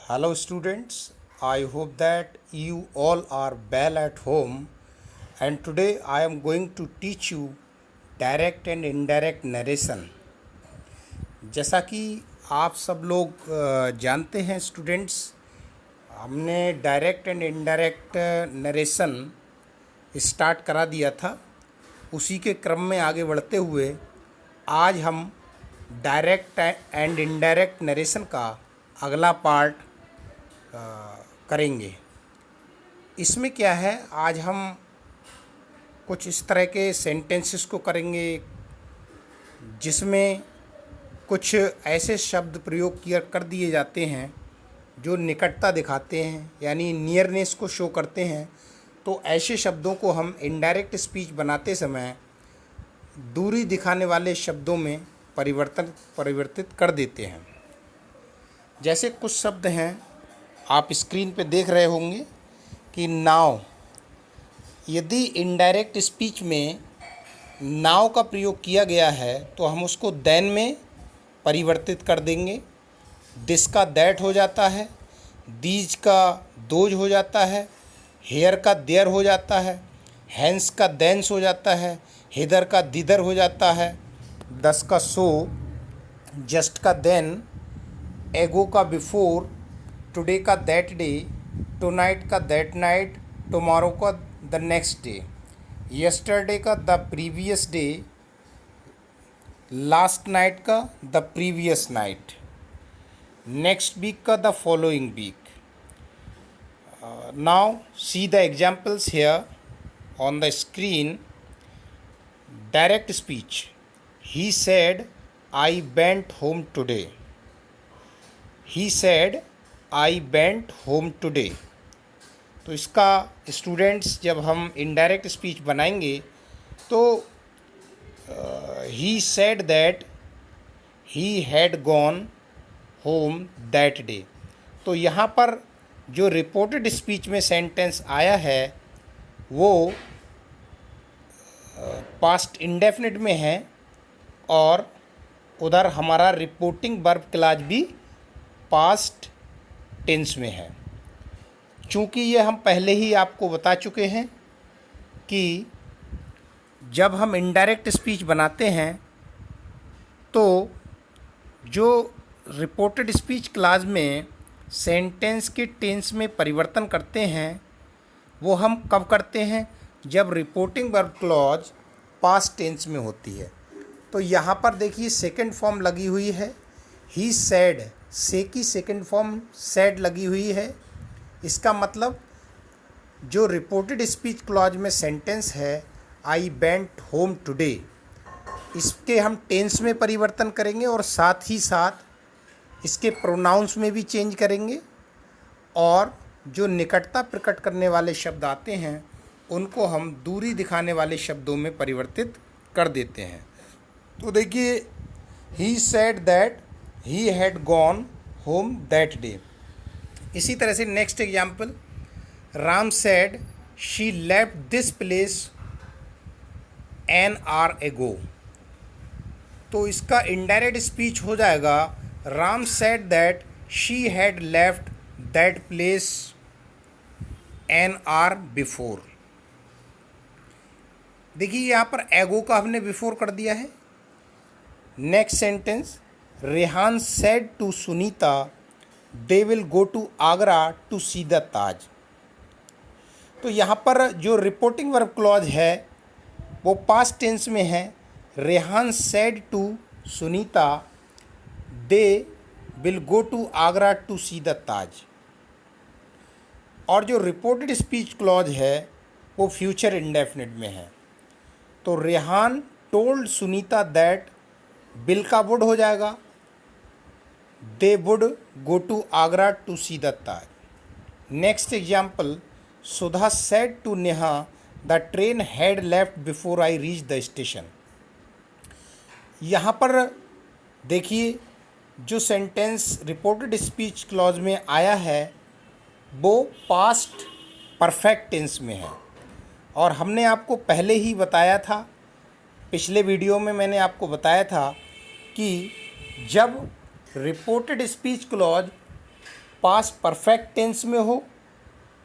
Hello, students. I hope that you all are well at home. And today I am going to teach you direct and indirect narration. जैसा कि आप सब लोग जानते हैं students, हमने direct and indirect narration start करा दिया था। उसी के क्रम में आगे बढ़ते हुए आज हम डायरेक्ट एंड इनडायरेक्ट नरेशन का अगला पार्ट करेंगे। इसमें क्या है, आज हम कुछ इस तरह के सेंटेंसेस को करेंगे जिसमें कुछ ऐसे शब्द प्रयोग किया कर दिए जाते हैं जो निकटता दिखाते हैं, यानी नियरनेस को शो करते हैं। तो ऐसे शब्दों को हम इनडायरेक्ट स्पीच बनाते समय दूरी दिखाने वाले शब्दों में परिवर्तित कर देते हैं। जैसे कुछ शब्द हैं, आप स्क्रीन पे देख रहे होंगे कि नाव। यदि इनडायरेक्ट स्पीच में नाव का प्रयोग किया गया है तो हम उसको देन में परिवर्तित कर देंगे। दिस का दैट हो जाता है, दीज का दोज हो जाता है, हेयर का देयर हो जाता है, हैंस का देंस हो जाता है, हिदर का दिदर हो जाता है, दस का सो, जस्ट का देन, एगो का बिफोर, टुडे का दैट डे, टुनाइट का दैट नाइट, टुमारो का द नेक्स्ट डे, यस्टरडे का the previous day, last night का the previous night, next week का the following week. Now see the examples here on the screen. Direct speech, he said I went home today. He said I went home today. तो इसका students जब हम indirect speech बनाएंगे तो he said that he had gone home that day. तो यहाँ पर जो रिपोर्टेड स्पीच में सेंटेंस आया है वो पास्ट इंडेफिनिट में है और उधर हमारा रिपोर्टिंग वर्ब क्लॉज भी पास्ट टेंस में है। चूँकि ये हम पहले ही आपको बता चुके हैं कि जब हम इनडायरेक्ट स्पीच बनाते हैं तो जो रिपोर्टेड स्पीच क्लॉज में सेंटेंस के टेंस में परिवर्तन करते हैं वो हम कब करते हैं, जब reporting verb clause past tense में होती है। तो यहाँ पर देखिए सेकंड फॉर्म लगी हुई है, ही सेड, से की सेकंड फॉर्म सेड लगी हुई है। इसका मतलब जो रिपोर्टेड स्पीच क्लॉज में सेंटेंस है आई वेंट होम टुडे, इसके हम टेंस में परिवर्तन करेंगे और साथ ही साथ इसके प्रोनाउंस में भी चेंज करेंगे और जो निकटता प्रकट करने वाले शब्द आते हैं उनको हम दूरी दिखाने वाले शब्दों में परिवर्तित कर देते हैं। तो देखिए, ही said that he had gone home that day. इसी तरह से next example, Ram said she left this place an hour एगो। तो इसका इनडायरेक्ट स्पीच हो जाएगा, Ram said that she had left that place an hour before. देखिए यहाँ पर एगो का हमने बिफोर कर दिया है। Next sentence, Rehan said to Sunita they will go to Agra to see the Taj. तो यहाँ पर जो रिपोर्टिंग वर्ब क्लॉज है वो पास्ट टेंस में है। Rehan said to Sunita they will go to Agra to see the Taj. और जो रिपोर्टेड स्पीच क्लॉज है वो फ्यूचर इंडेफिनिट में है। तो रेहान टोल्ड सुनीता दैट, बिल का वुड हो जाएगा, they would go to Agra to see the Taj. Next example, Sudha said to Neha the train had left before I reach the station. यहाँ पर देखिए जो सेंटेंस रिपोर्टेड स्पीच क्लॉज में आया है वो पास्ट परफेक्ट टेंस में है। और हमने आपको पहले ही बताया था, पिछले वीडियो में मैंने आपको बताया था कि जब reported speech clause past perfect tense में हो,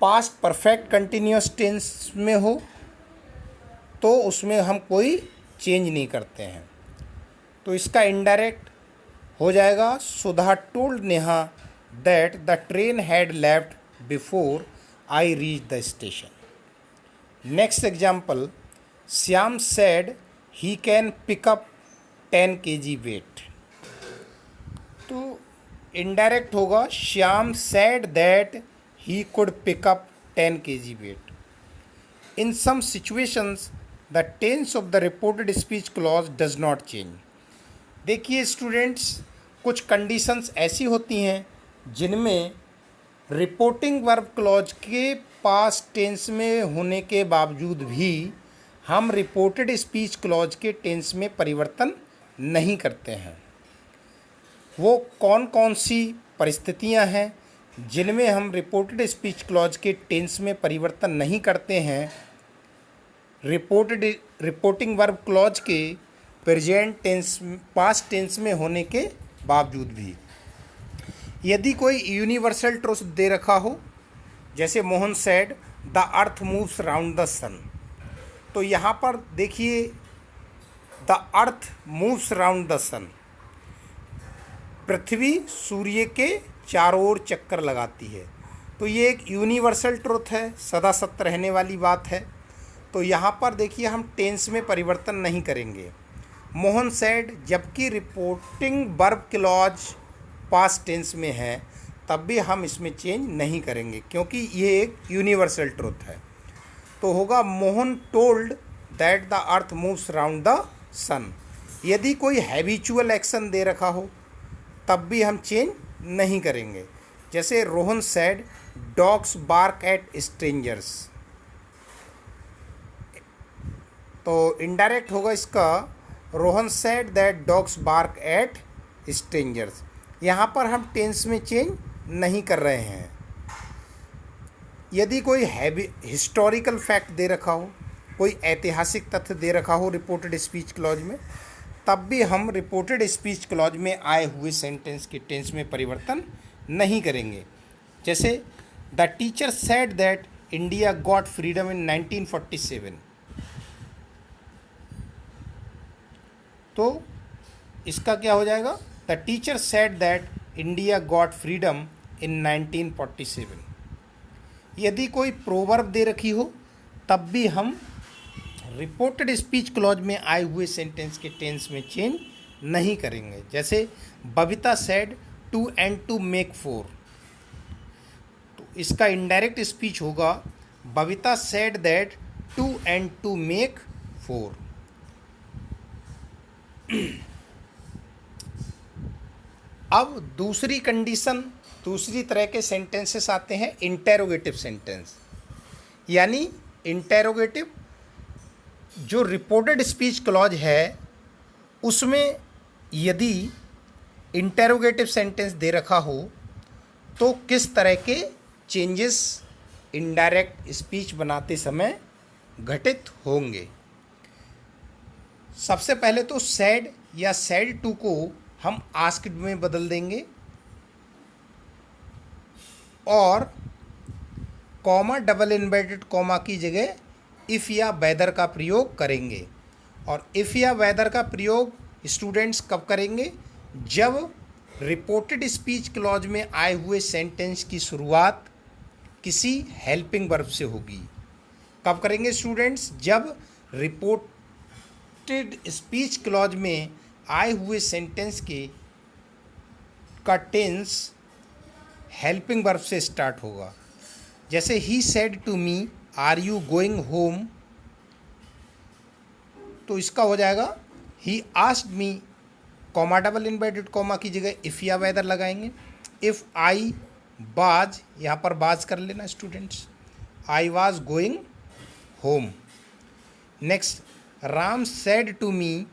पास्ट परफेक्ट कंटिन्यूअस टेंस में हो, तो उसमें हम कोई चेंज नहीं करते हैं। तो इसका इनडायरेक्ट हो जाएगा, Sudha told Neha that the train had left before I reach the station. Next example, Shyam said he can pick up 10 kg weight. तो इनडायरेक्ट होगा, Shyam said that he could pick up 10 kg weight. In some situations the tense of the reported speech clause does not change. देखिए students, कुछ conditions ऐसी होती हैं जिनमें reporting verb clause के past tense में होने के बावजूद भी हम रिपोर्टेड स्पीच क्लॉज के टेंस में परिवर्तन नहीं करते हैं। वो कौन कौन सी परिस्थितियां हैं जिनमें हम रिपोर्टेड स्पीच क्लॉज के टेंस में परिवर्तन नहीं करते हैं रिपोर्टिंग वर्ब क्लॉज के प्रेजेंट टेंस पास्ट टेंस में होने के बावजूद भी। यदि कोई यूनिवर्सल ट्रुथ दे रखा हो, जैसे Mohan said the earth moves round the sun, तो यहाँ पर देखिए the earth moves round the sun, पृथ्वी सूर्य के चारों ओर चक्कर लगाती है। तो ये एक यूनिवर्सल ट्रुथ है, सदा सत्य रहने वाली बात है। तो यहाँ पर देखिए हम टेंस में परिवर्तन नहीं करेंगे। मोहन सेड, जबकि reporting verb clause past tense में है, तब भी हम इसमें चेंज नहीं करेंगे क्योंकि ये एक यूनिवर्सल ट्रुथ है। तो होगा Mohan told that the earth moves round the sun. यदि कोई हैबिचुअल एक्शन दे रखा हो तब भी हम चेंज नहीं करेंगे, जैसे Rohan said dogs bark at strangers. तो इनडायरेक्ट होगा इसका, Rohan said that dogs bark at strangers. यहाँ पर हम टेंस में चेंज नहीं कर रहे हैं। यदि कोई हिस्टोरिकल फैक्ट दे रखा हो, कोई ऐतिहासिक तथ्य दे रखा हो रिपोर्टेड स्पीच क्लॉज में, तब भी हम रिपोर्टेड स्पीच क्लॉज में आए हुए सेंटेंस के टेंस में परिवर्तन नहीं करेंगे। जैसे the teacher said that India got freedom इन 1947। तो इसका क्या हो जाएगा, the teacher said that India got freedom इन 1947। यदि कोई प्रोवर्ब दे रखी हो तब भी हम रिपोर्टेड स्पीच क्लॉज में आए हुए सेंटेंस के टेंस में चेंज नहीं करेंगे। जैसे Babita said two and two make 4। तो इसका इनडायरेक्ट स्पीच होगा, Babita said that two and two make 4। अब दूसरी कंडीशन, दूसरी तरह के सेंटेंसेस आते हैं इंटेरोगेटिव सेंटेंस। यानी इंटेरोगेटिव जो रिपोर्टेड स्पीच क्लॉज है उसमें यदि इंटेरोगेटिव सेंटेंस दे रखा हो तो किस तरह के चेंजेस इनडायरेक्ट स्पीच बनाते समय घटित होंगे। सबसे पहले तो सैड या सैड टू को हम आस्क्ड में बदल देंगे और कॉमा डबल इन्वर्टेड कॉमा की जगह इफ़ या वेदर का प्रयोग करेंगे। और इफ़ या वेदर का प्रयोग स्टूडेंट्स कब करेंगे, जब रिपोर्टेड स्पीच क्लॉज में आए हुए सेंटेंस की शुरुआत किसी हेल्पिंग वर्ब से होगी। कब करेंगे स्टूडेंट्स, जब रिपोर्टेड स्पीच क्लॉज में आए हुए सेंटेंस का टेंस हेल्पिंग वर्ब से स्टार्ट होगा। जैसे he said to me are you going home, तो इसका हो जाएगा he asked me, comma double inverted comma की जगह इफ़ या वेदर लगाएंगे। इफ़ आई वाज, यहाँ पर वाज कर लेना students, I was going home. Next, Ram said to me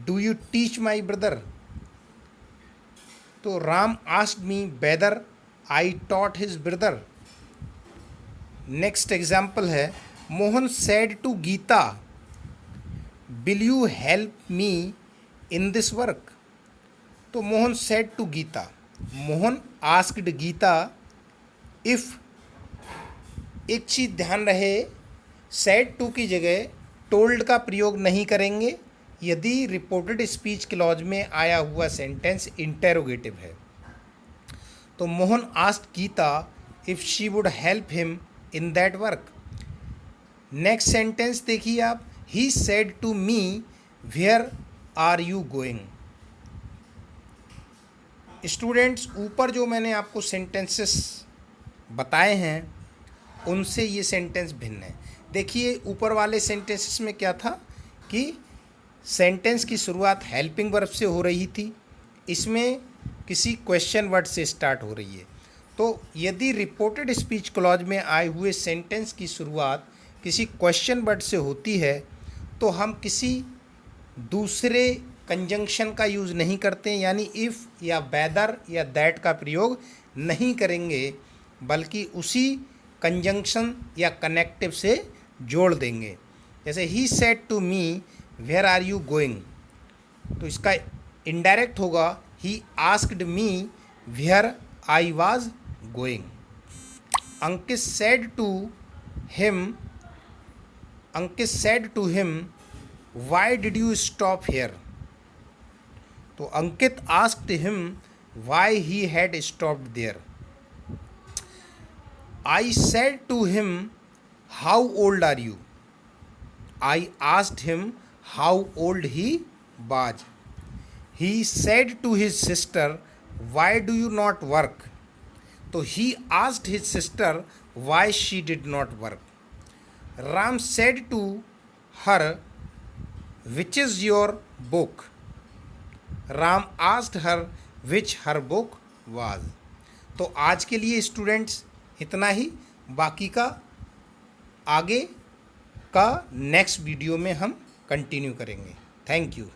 do you teach my brother, तो Ram asked me whether I taught his brother. Next example है, Mohan said to Gita will you help me in this work, तो Mohan said to Gita, Mohan asked Gita if, एक चीज़ ध्यान रहे, said to की जगह told का प्रयोग नहीं करेंगे यदि रिपोर्टेड स्पीच क्लॉज में आया हुआ सेंटेंस इंटेरोगेटिव है। तो Mohan asked Gita if she would help him in that work. Next sentence देखिए आप, he said to me where are you going. Students, ऊपर जो मैंने आपको सेंटेंसेस बताए हैं उनसे ये सेंटेंस भिन्न है। देखिए ऊपर वाले सेंटेंसेस में क्या था कि सेंटेंस की शुरुआत हेल्पिंग वर्ब से हो रही थी, इसमें किसी क्वेश्चन वर्ड से स्टार्ट हो रही है। तो यदि रिपोर्टेड स्पीच क्लॉज में आए हुए सेंटेंस की शुरुआत किसी क्वेश्चन वर्ड से होती है तो हम किसी दूसरे कंजंक्शन का यूज़ नहीं करते, यानी इफ़ या वेदर या दैट का प्रयोग नहीं करेंगे, बल्कि उसी कंजंक्शन या कनेक्टिव से जोड़ देंगे। जैसे he said to me where are you going, तो इसका इनडायरेक्ट होगा he asked me where I was going. Ankit said to him why did you stop here, तो Ankit asked him why he had stopped there. I said to him how old are you, I asked him how old he was. He said to his sister, why do you not work? तो he asked his sister why she did not work. Ram said to her, which is your book? Ram asked her which her book was. तो आज के लिए students इतना ही, बाकी का आगे का नेक्स्ट वीडियो में हम कंटिन्यू करेंगे। Thank you.